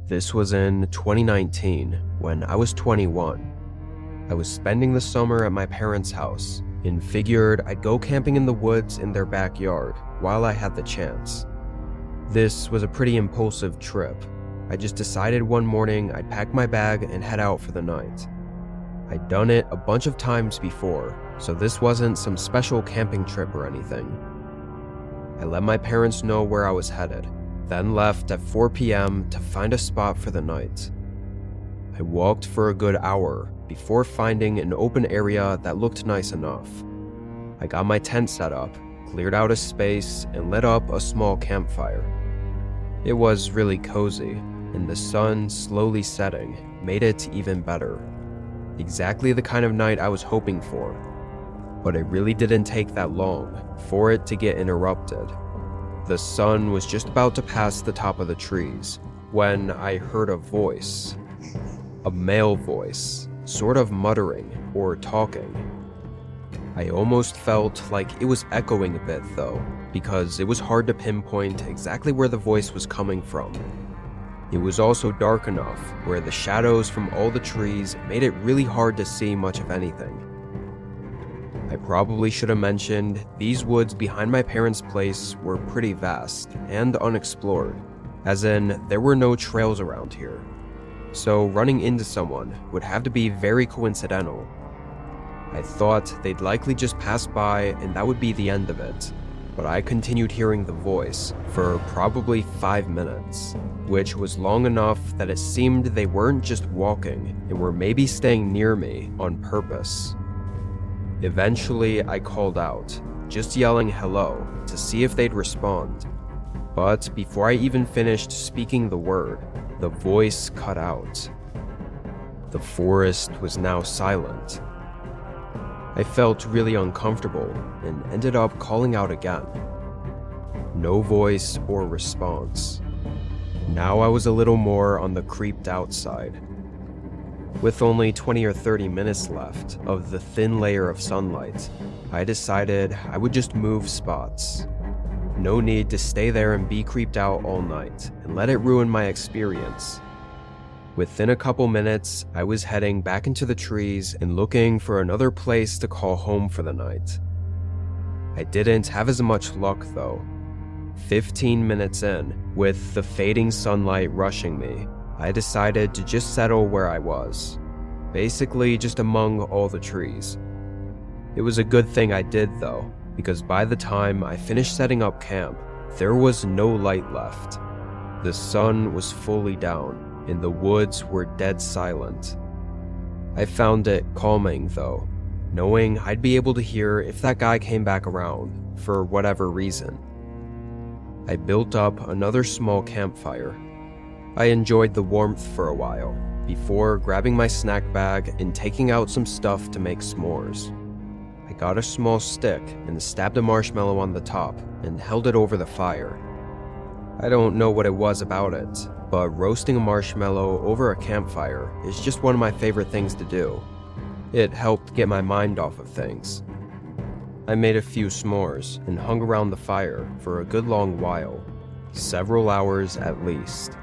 This was in 2019 when I was 21. I was spending the summer at my parents' house and figured I'd go camping in the woods in their backyard while I had the chance. This was a pretty impulsive trip. I just decided one morning I'd pack my bag and head out for the night. I'd done it a bunch of times before, so this wasn't some special camping trip or anything. I let my parents know where I was headed, then left at 4 p.m. to find a spot for the night. I walked for a good hour before finding an open area that looked nice enough. I got my tent set up, cleared out a space, and lit up a small campfire. It was really cozy, and the sun slowly setting made it even better. Exactly the kind of night I was hoping for. But it really didn't take that long for it to get interrupted. The sun was just about to pass the top of the trees when I heard a voice. A male voice, sort of muttering or talking. I almost felt like it was echoing a bit though, because it was hard to pinpoint exactly where the voice was coming from. It was also dark enough where the shadows from all the trees made it really hard to see much of anything. I probably should have mentioned these woods behind my parents' place were pretty vast and unexplored, as in there were no trails around here. So running into someone would have to be very coincidental. I thought they'd likely just pass by and that would be the end of it, but I continued hearing the voice for probably 5 minutes, which was long enough that it seemed they weren't just walking and were maybe staying near me on purpose. Eventually, I called out, just yelling hello to see if they'd respond. But before I even finished speaking the word, the voice cut out. The forest was now silent. I felt really uncomfortable and ended up calling out again. No voice or response. Now I was a little more on the creeped out side. With only 20 or 30 minutes left of the thin layer of sunlight, I decided I would just move spots. No need to stay there and be creeped out all night and let it ruin my experience. Within a couple minutes, I was heading back into the trees and looking for another place to call home for the night. I didn't have as much luck though. 15 minutes in, with the fading sunlight rushing me, I decided to just settle where I was, basically just among all the trees. It was a good thing I did though, because by the time I finished setting up camp, there was no light left. The sun was fully down, and the woods were dead silent. I found it calming though, knowing I'd be able to hear if that guy came back around, for whatever reason. I built up another small campfire. I enjoyed the warmth for a while, before grabbing my snack bag and taking out some stuff to make s'mores. I got a small stick and stabbed a marshmallow on the top and held it over the fire. I don't know what it was about it, but roasting a marshmallow over a campfire is just one of my favorite things to do. It helped get my mind off of things. I made a few s'mores and hung around the fire for a good long while, several hours at least.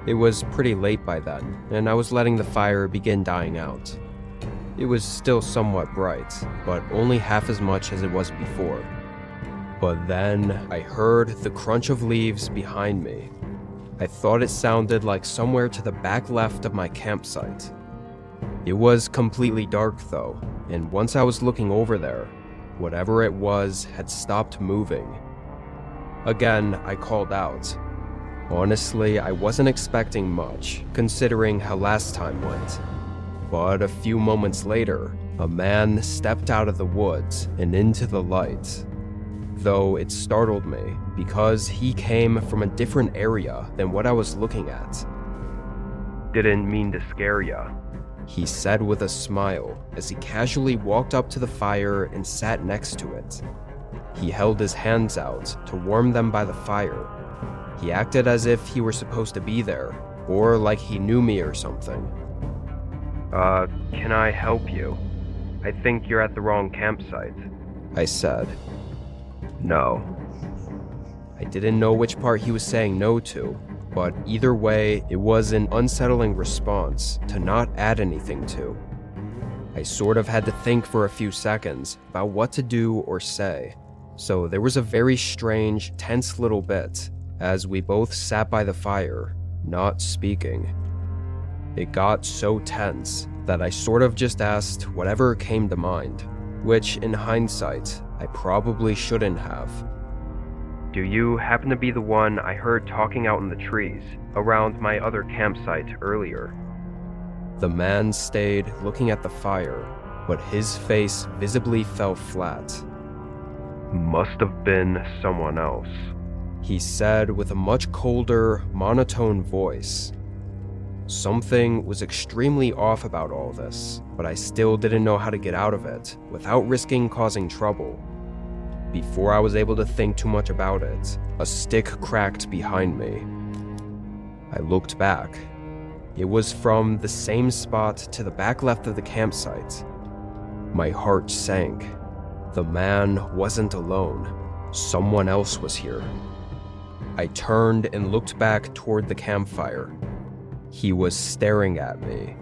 It was pretty late by then, and I was letting the fire begin dying out. It was still somewhat bright, but only half as much as it was before. But then I heard the crunch of leaves behind me. I thought it sounded like somewhere to the back left of my campsite. It was completely dark though, and once I was looking over there, whatever it was had stopped moving. Again, I called out. Honestly, I wasn't expecting much, considering how last time went. But a few moments later, a man stepped out of the woods and into the light. Though it startled me, because he came from a different area than what I was looking at. "Didn't mean to scare ya," he said with a smile as he casually walked up to the fire and sat next to it. He held his hands out to warm them by the fire. He acted as if he were supposed to be there, or like he knew me or something. Can I help you? I think you're at the wrong campsite," I said. "No." I didn't know which part he was saying no to, but either way, it was an unsettling response to not add anything to. I sort of had to think for a few seconds about what to do or say, so there was a very strange, tense little bit as we both sat by the fire, not speaking. It got so tense that I sort of just asked whatever came to mind, which in hindsight, I probably shouldn't have. "Do you happen to be the one I heard talking out in the trees around my other campsite earlier?" The man stayed looking at the fire, but his face visibly fell flat. "Must have been someone else," he said with a much colder, monotone voice. Something was extremely off about all this, but I still didn't know how to get out of it without risking causing trouble. Before I was able to think too much about it, a stick cracked behind me. I looked back. It was from the same spot to the back left of the campsite. My heart sank. The man wasn't alone. Someone else was here. I turned and looked back toward the campfire. He was staring at me.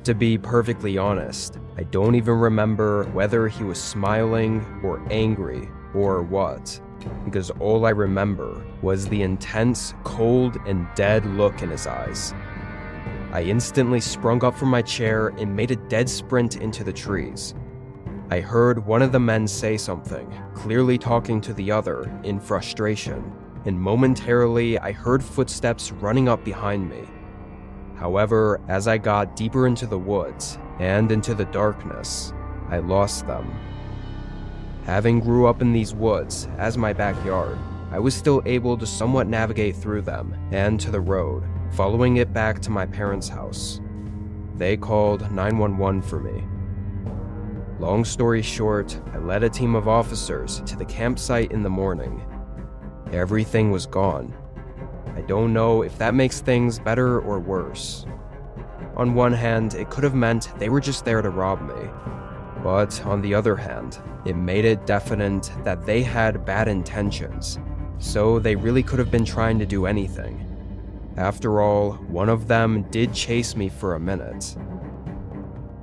To be perfectly honest, I don't even remember whether he was smiling or angry or what, because all I remember was the intense, cold, and dead look in his eyes. I instantly sprung up from my chair and made a dead sprint into the trees. I heard one of the men say something, clearly talking to the other in frustration, and momentarily I heard footsteps running up behind me. However, as I got deeper into the woods and into the darkness, I lost them. Having grew up in these woods as my backyard, I was still able to somewhat navigate through them and to the road, following it back to my parents' house. They called 911 for me. Long story short, I led a team of officers to the campsite in the morning. Everything was gone. I don't know if that makes things better or worse. On one hand, it could have meant they were just there to rob me. But on the other hand, it made it definite that they had bad intentions, so they really could have been trying to do anything. After all, one of them did chase me for a minute.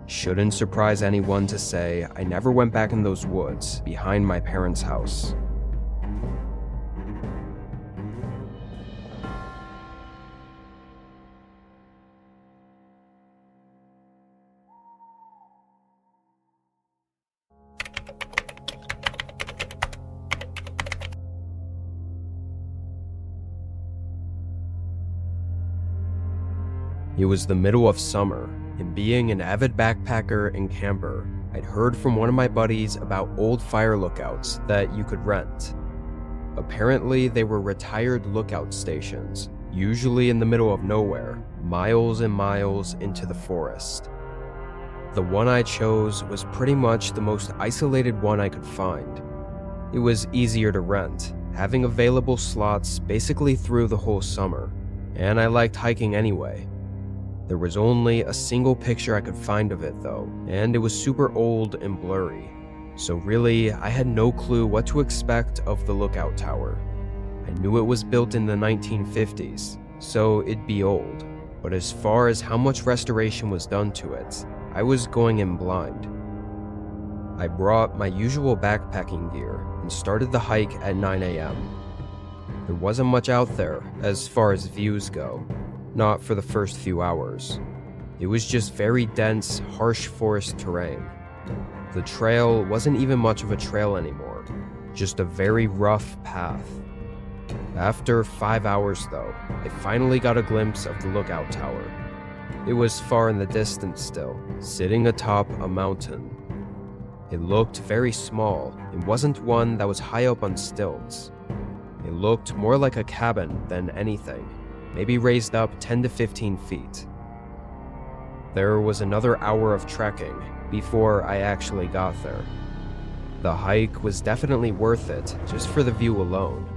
Shouldn't surprise anyone to say I never went back in those woods behind my parents' house. It was the middle of summer, and being an avid backpacker and camper, I'd heard from one of my buddies about old fire lookouts that you could rent. Apparently, they were retired lookout stations, usually in the middle of nowhere, miles and miles into the forest. The one I chose was pretty much the most isolated one I could find. It was easier to rent, having available slots basically through the whole summer, and I liked hiking anyway. There was only a single picture I could find of it though, and it was super old and blurry, so really I had no clue what to expect of the lookout tower. I knew it was built in the 1950s, so it'd be old, but as far as how much restoration was done to it, I was going in blind. I brought my usual backpacking gear and started the hike at 9 a.m. There wasn't much out there as far as views go. Not for the first few hours. It was just very dense, harsh forest terrain. The trail wasn't even much of a trail anymore, just a very rough path. After 5 hours though, I finally got a glimpse of the lookout tower. It was far in the distance still, sitting atop a mountain. It looked very small and wasn't one that was high up on stilts. It looked more like a cabin than anything. Maybe raised up 10 to 15 feet. There was another hour of trekking before I actually got there. The hike was definitely worth it just for the view alone.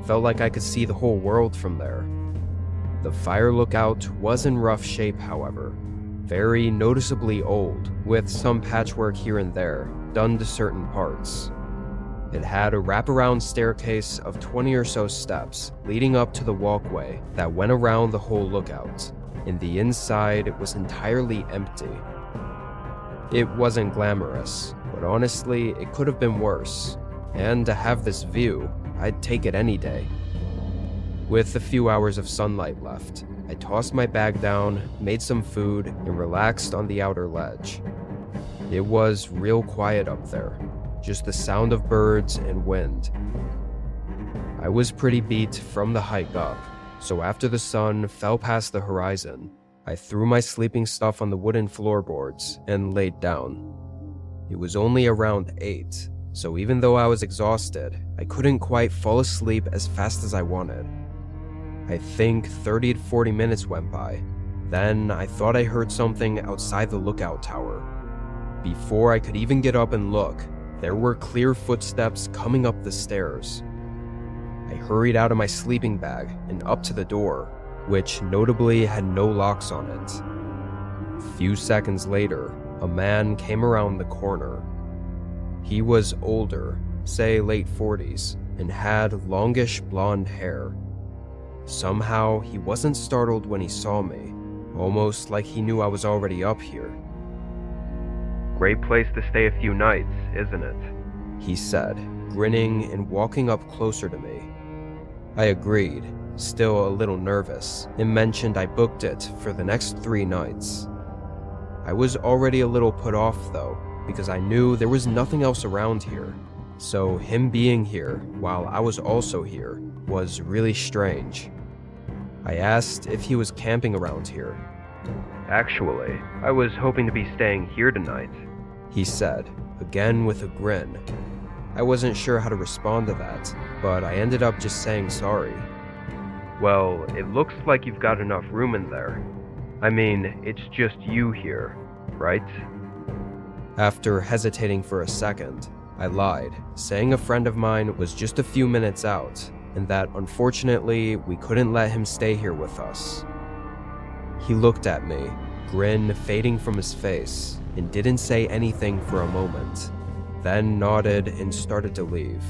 Felt like I could see the whole world from there. The fire lookout was in rough shape, however. Very noticeably old, with some patchwork here and there done to certain parts. It had a wraparound staircase of 20 or so steps leading up to the walkway that went around the whole lookout, and the inside was entirely empty. It wasn't glamorous, but honestly, it could have been worse, and to have this view, I'd take it any day. With a few hours of sunlight left, I tossed my bag down, made some food, and relaxed on the outer ledge. It was real quiet up there, just the sound of birds and wind. I was pretty beat from the hike up, so after the sun fell past the horizon, I threw my sleeping stuff on the wooden floorboards and laid down. It was only around 8, so even though I was exhausted, I couldn't quite fall asleep as fast as I wanted. I think 30 to 40 minutes went by. Then I thought I heard something outside the lookout tower. Before I could even get up and look, there were clear footsteps coming up the stairs. I hurried out of my sleeping bag and up to the door, which notably had no locks on it. A few seconds later, a man came around the corner. He was older, say late 40s, and had longish blonde hair. Somehow, he wasn't startled when he saw me, almost like he knew I was already up here. "Great place to stay a few nights, isn't it?" he said, grinning and walking up closer to me. I agreed, still a little nervous, and mentioned I booked it for the next 3 nights. I was already a little put off though, because I knew there was nothing else around here, so him being here while I was also here was really strange. I asked if he was camping around here. "Actually, I was hoping to be staying here tonight," he said, again with a grin. I wasn't sure how to respond to that, but I ended up just saying sorry. "Well, it looks like you've got enough room in there. I mean, it's just you here, right?" After hesitating for a second, I lied, saying a friend of mine was just a few minutes out, and that unfortunately we couldn't let him stay here with us. He looked at me, grin fading from his face, and didn't say anything for a moment, then nodded and started to leave.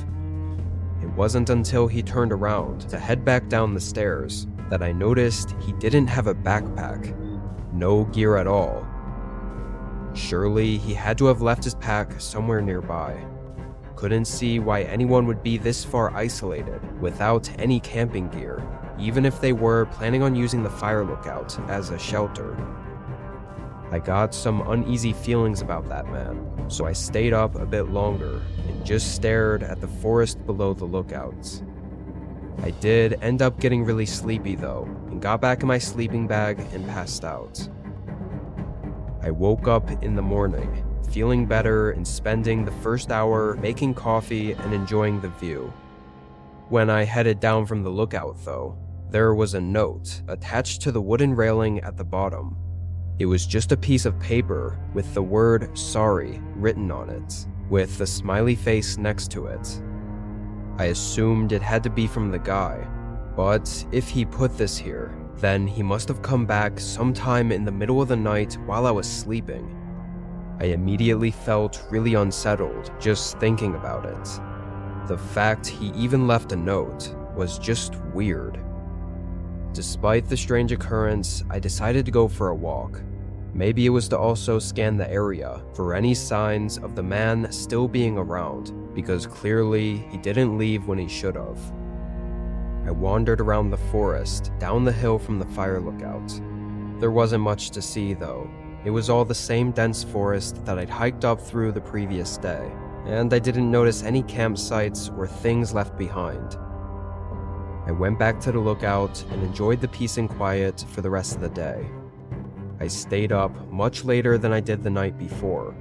It wasn't until he turned around to head back down the stairs that I noticed he didn't have a backpack, no gear at all. Surely he had to have left his pack somewhere nearby. Couldn't see why anyone would be this far isolated without any camping gear, even if they were planning on using the fire lookout as a shelter. I got some uneasy feelings about that man, so I stayed up a bit longer and just stared at the forest below the lookouts. I did end up getting really sleepy though, and got back in my sleeping bag and passed out. I woke up in the morning, feeling better and spending the first hour making coffee and enjoying the view. When I headed down from the lookout though, there was a note attached to the wooden railing at the bottom. It was just a piece of paper with the word "sorry" written on it, with a smiley face next to it. I assumed it had to be from the guy, but if he put this here, then he must have come back sometime in the middle of the night while I was sleeping. I immediately felt really unsettled just thinking about it. The fact he even left a note was just weird. Despite the strange occurrence, I decided to go for a walk. Maybe it was to also scan the area for any signs of the man still being around, because clearly he didn't leave when he should have. I wandered around the forest, down the hill from the fire lookout. There wasn't much to see though. It was all the same dense forest that I'd hiked up through the previous day, and I didn't notice any campsites or things left behind. I went back to the lookout and enjoyed the peace and quiet for the rest of the day. I stayed up much later than I did the night before.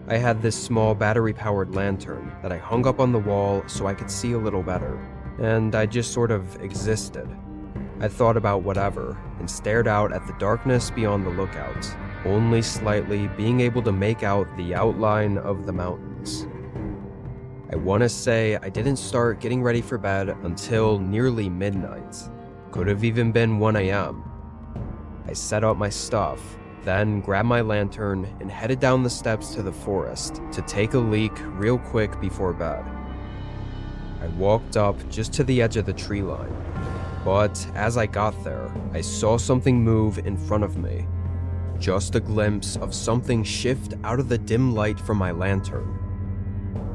I had this small battery-powered lantern that I hung up on the wall so I could see a little better, and I just sort of existed. I thought about whatever and stared out at the darkness beyond the lookout, only slightly being able to make out the outline of the mountains. I want to say I didn't start getting ready for bed until nearly midnight. Could have even been 1 a.m. I set up my stuff, then grabbed my lantern and headed down the steps to the forest to take a leak real quick before bed. I walked up just to the edge of the tree line, but as I got there, I saw something move in front of me. Just a glimpse of something shift out of the dim light from my lantern.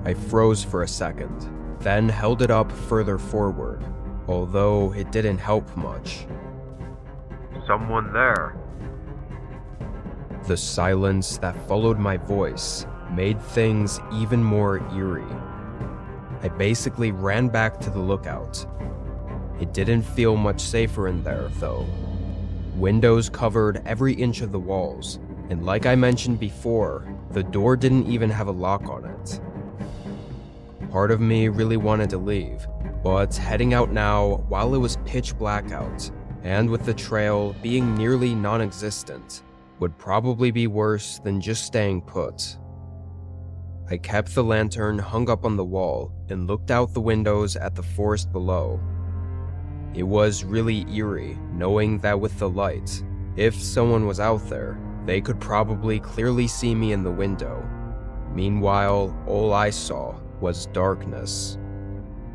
I froze for a second, then held it up further forward, although it didn't help much. "Someone there." The silence that followed my voice made things even more eerie. I basically ran back to the lookout. It didn't feel much safer in there, though. Windows covered every inch of the walls, and like I mentioned before, the door didn't even have a lock on it. Part of me really wanted to leave, but heading out now while it was pitch black out, and with the trail being nearly non-existent, would probably be worse than just staying put. I kept the lantern hung up on the wall and looked out the windows at the forest below. It was really eerie knowing that with the light, if someone was out there, they could probably clearly see me in the window. Meanwhile, all I saw was darkness.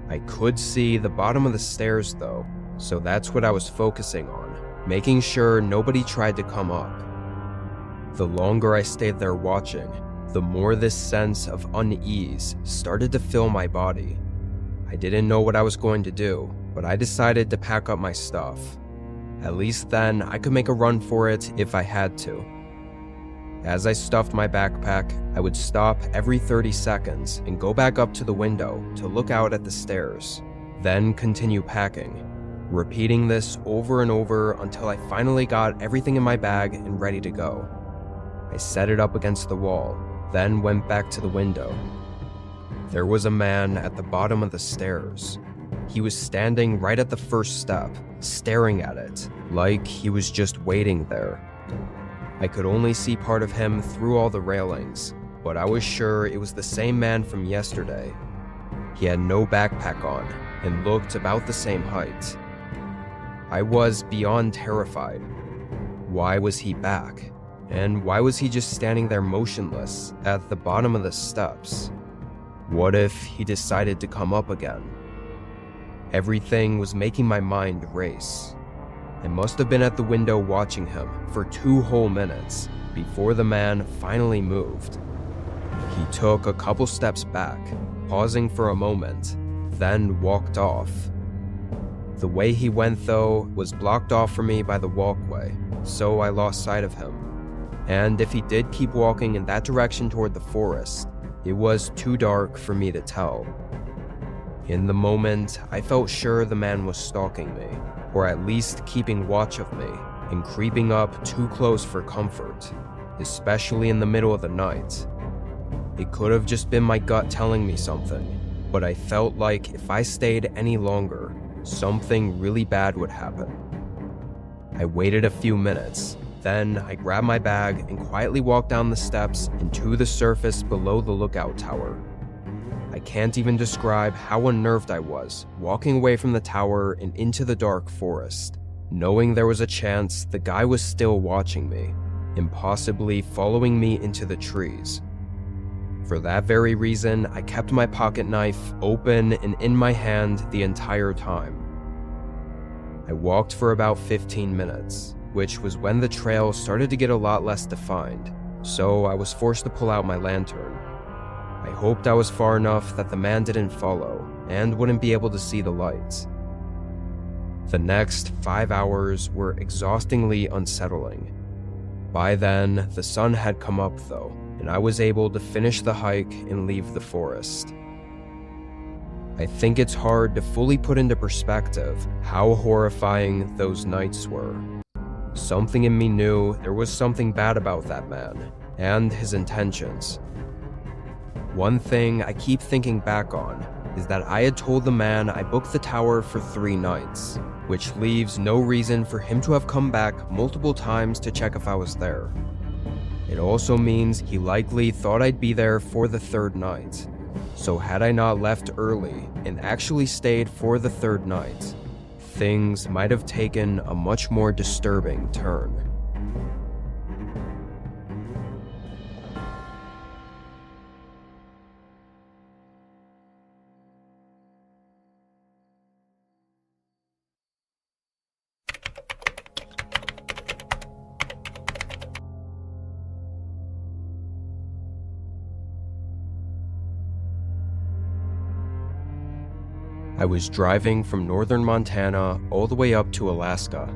I could see the bottom of the stairs though, so that's what I was focusing on, making sure nobody tried to come up. The longer I stayed there watching, the more this sense of unease started to fill my body. I didn't know what I was going to do, but I decided to pack up my stuff. At least then I could make a run for it if I had to. As I stuffed my backpack, I would stop every 30 seconds and go back up to the window to look out at the stairs, then continue packing, repeating this over and over until I finally got everything in my bag and ready to go. I set it up against the wall, then went back to the window. There was a man at the bottom of the stairs. He was standing right at the first step, staring at it, like he was just waiting there. I could only see part of him through all the railings, but I was sure it was the same man from yesterday. He had no backpack on and looked about the same height. I was beyond terrified. Why was he back? And why was he just standing there motionless at the bottom of the steps? What if he decided to come up again? Everything was making my mind race. I must have been at the window watching him for 2 whole minutes before the man finally moved. He took a couple steps back, pausing for a moment, then walked off. The way he went, though, was blocked off for me by the walkway, so I lost sight of him. And if he did keep walking in that direction toward the forest, it was too dark for me to tell. In the moment, I felt sure the man was stalking me, or at least keeping watch of me, and creeping up too close for comfort, especially in the middle of the night. It could have just been my gut telling me something, but I felt like if I stayed any longer, something really bad would happen. I waited a few minutes, then I grabbed my bag and quietly walked down the steps and to the surface below the lookout tower. I can't even describe how unnerved I was walking away from the tower and into the dark forest, knowing there was a chance the guy was still watching me, and possibly following me into the trees. For that very reason, I kept my pocket knife open and in my hand the entire time. I walked for about 15 minutes, which was when the trail started to get a lot less defined, so I was forced to pull out my lantern. I hoped I was far enough that the man didn't follow and wouldn't be able to see the lights. The next 5 hours were exhaustingly unsettling. By then, the sun had come up though, and I was able to finish the hike and leave the forest. I think it's hard to fully put into perspective how horrifying those nights were. Something in me knew there was something bad about that man and his intentions. One thing I keep thinking back on is that I had told the man I booked the tower for 3 nights, which leaves no reason for him to have come back multiple times to check if I was there. It also means he likely thought I'd be there for the 3rd night. So had I not left early and actually stayed for the 3rd night, things might have taken a much more disturbing turn. I was driving from northern Montana all the way up to Alaska.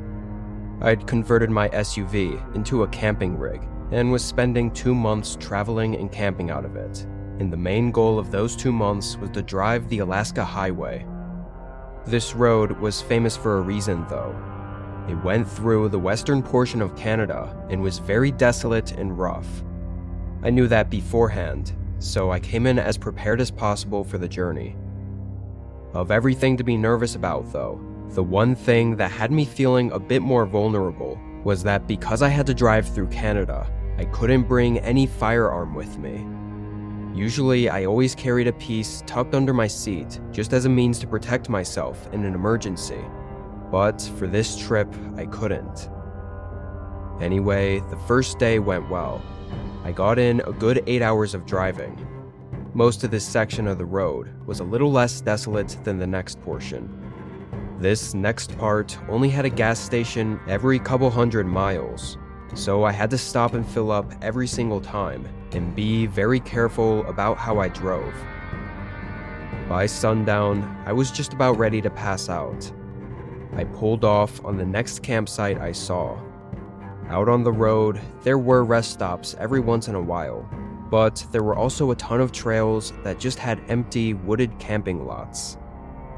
I'd converted my SUV into a camping rig and was spending 2 months traveling and camping out of it. And the main goal of those 2 months was to drive the Alaska Highway. This road was famous for a reason, though. It went through the western portion of Canada and was very desolate and rough. I knew that beforehand, so I came in as prepared as possible for the journey. Of everything to be nervous about, though, the one thing that had me feeling a bit more vulnerable was that because I had to drive through Canada, I couldn't bring any firearm with me. Usually, I always carried a piece tucked under my seat just as a means to protect myself in an emergency. But for this trip, I couldn't. Anyway, the first day went well. I got in a good 8 hours of driving. Most of this section of the road was a little less desolate than the next portion. This next part only had a gas station every couple hundred miles, so I had to stop and fill up every single time and be very careful about how I drove. By sundown, I was just about ready to pass out. I pulled off on the next campsite I saw. Out on the road, there were rest stops every once in a while, but there were also a ton of trails that just had empty wooded camping lots.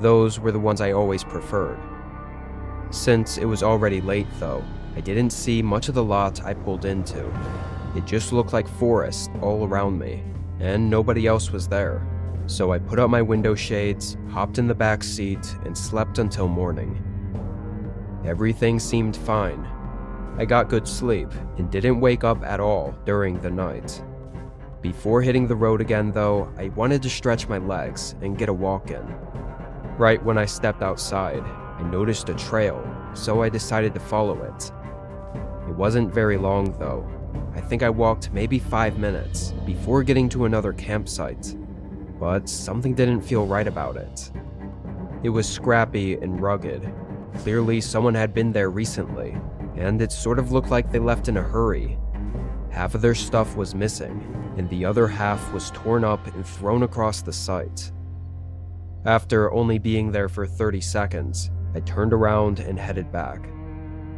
Those were the ones I always preferred. Since it was already late though, I didn't see much of the lot I pulled into. It just looked like forest all around me, and nobody else was there. So I put up my window shades, hopped in the back seat, and slept until morning. Everything seemed fine. I got good sleep and didn't wake up at all during the night. Before hitting the road again though, I wanted to stretch my legs and get a walk in. Right when I stepped outside, I noticed a trail, so I decided to follow it. It wasn't very long though. I think I walked maybe 5 minutes before getting to another campsite, but something didn't feel right about it. It was scrappy and rugged. Clearly someone had been there recently, and it sort of looked like they left in a hurry. Half of their stuff was missing, and the other half was torn up and thrown across the site. After only being there for 30 seconds, I turned around and headed back.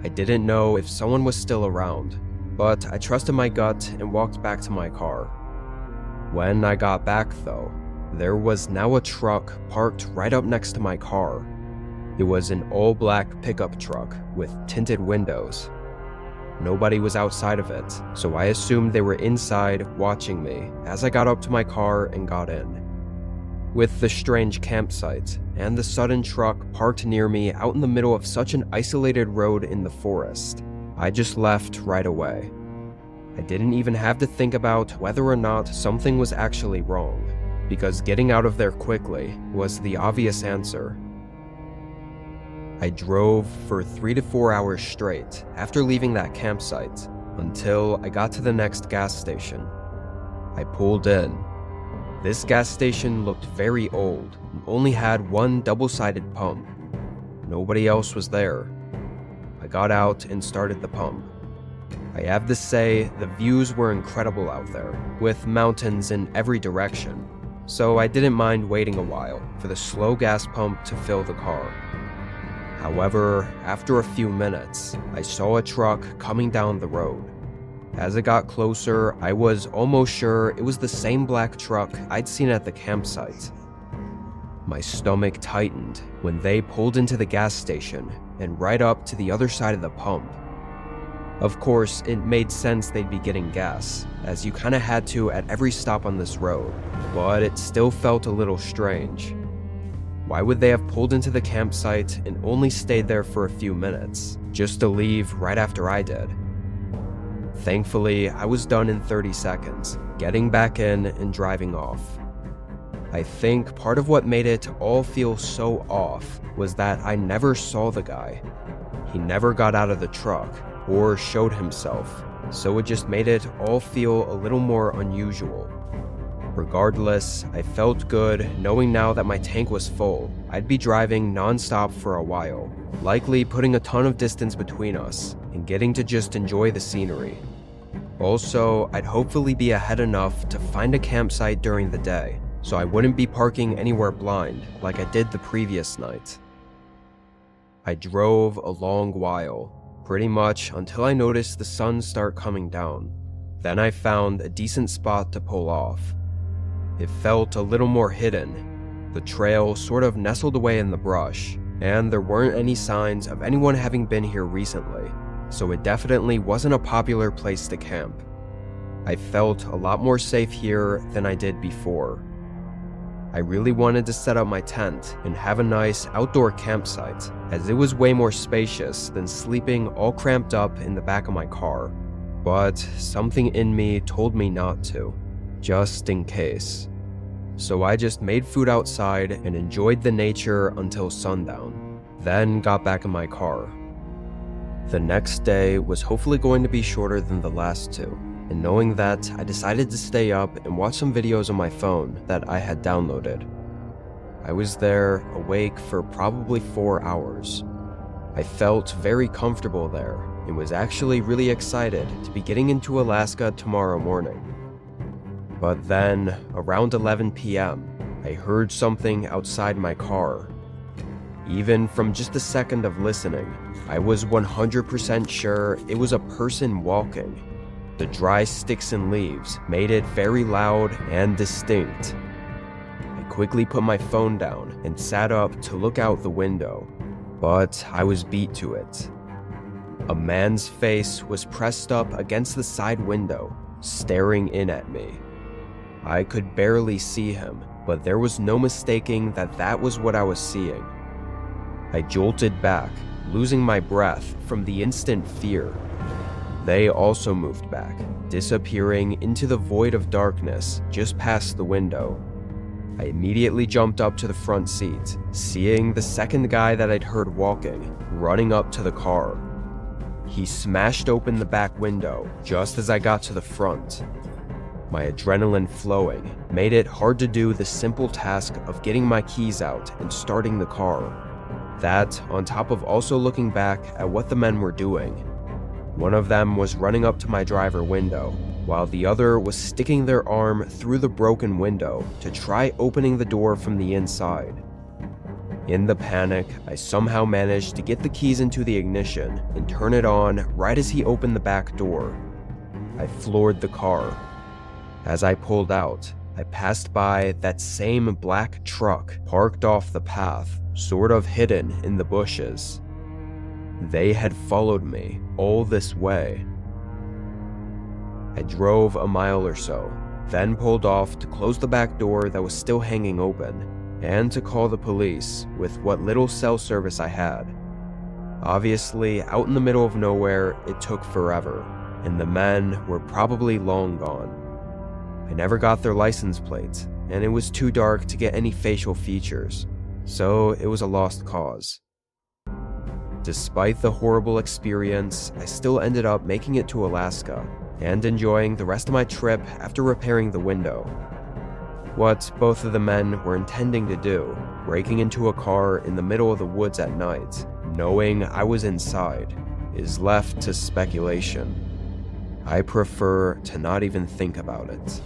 I didn't know if someone was still around, but I trusted my gut and walked back to my car. When I got back though, there was now a truck parked right up next to my car. It was an all-black pickup truck with tinted windows. Nobody was outside of it, so I assumed they were inside watching me as I got up to my car and got in. With the strange campsite and the sudden truck parked near me out in the middle of such an isolated road in the forest, I just left right away. I didn't even have to think about whether or not something was actually wrong, because getting out of there quickly was the obvious answer. I drove for 3 to 4 hours straight after leaving that campsite until I got to the next gas station. I pulled in. This gas station looked very old and only had one double-sided pump. Nobody else was there. I got out and started the pump. I have to say, the views were incredible out there, with mountains in every direction, so I didn't mind waiting a while for the slow gas pump to fill the car. However, after a few minutes, I saw a truck coming down the road. As it got closer, I was almost sure it was the same black truck I'd seen at the campsite. My stomach tightened when they pulled into the gas station and right up to the other side of the pump. Of course, it made sense they'd be getting gas, as you kinda had to at every stop on this road, but it still felt a little strange. Why would they have pulled into the campsite and only stayed there for a few minutes, just to leave right after I did? Thankfully, I was done in 30 seconds, getting back in and driving off. I think part of what made it all feel so off was that I never saw the guy. He never got out of the truck or showed himself, so it just made it all feel a little more unusual. Regardless, I felt good knowing now that my tank was full. I'd be driving non-stop for a while, likely putting a ton of distance between us and getting to just enjoy the scenery. Also, I'd hopefully be ahead enough to find a campsite during the day, so I wouldn't be parking anywhere blind like I did the previous night. I drove a long while, pretty much until I noticed the sun start coming down. Then I found a decent spot to pull off. It felt a little more hidden. The trail sort of nestled away in the brush, and there weren't any signs of anyone having been here recently, so it definitely wasn't a popular place to camp. I felt a lot more safe here than I did before. I really wanted to set up my tent and have a nice outdoor campsite, as it was way more spacious than sleeping all cramped up in the back of my car. But something in me told me not to, just in case. So I just made food outside and enjoyed the nature until sundown, then got back in my car. The next day was hopefully going to be shorter than the last two, and knowing that, I decided to stay up and watch some videos on my phone that I had downloaded. I was there, awake for probably 4 hours. I felt very comfortable there, and was actually really excited to be getting into Alaska tomorrow morning. But then, around 11 p.m., I heard something outside my car. Even from just a second of listening, I was 100% sure it was a person walking. The dry sticks and leaves made it very loud and distinct. I quickly put my phone down and sat up to look out the window, but I was beat to it. A man's face was pressed up against the side window, staring in at me. I could barely see him, but there was no mistaking that that was what I was seeing. I jolted back, losing my breath from the instant fear. They also moved back, disappearing into the void of darkness just past the window. I immediately jumped up to the front seat, seeing the second guy that I'd heard walking, running up to the car. He smashed open the back window just as I got to the front. My adrenaline flowing made it hard to do the simple task of getting my keys out and starting the car. That, on top of also looking back at what the men were doing. One of them was running up to my driver window, while the other was sticking their arm through the broken window to try opening the door from the inside. In the panic, I somehow managed to get the keys into the ignition and turn it on right as he opened the back door. I floored the car. As I pulled out, I passed by that same black truck parked off the path, sort of hidden in the bushes. They had followed me all this way. I drove a mile or so, then pulled off to close the back door that was still hanging open, and to call the police with what little cell service I had. Obviously, out in the middle of nowhere, it took forever, and the men were probably long gone. I never got their license plates, and it was too dark to get any facial features, so it was a lost cause. Despite the horrible experience, I still ended up making it to Alaska and enjoying the rest of my trip after repairing the window. What both of the men were intending to do, breaking into a car in the middle of the woods at night, knowing I was inside, is left to speculation. I prefer to not even think about it.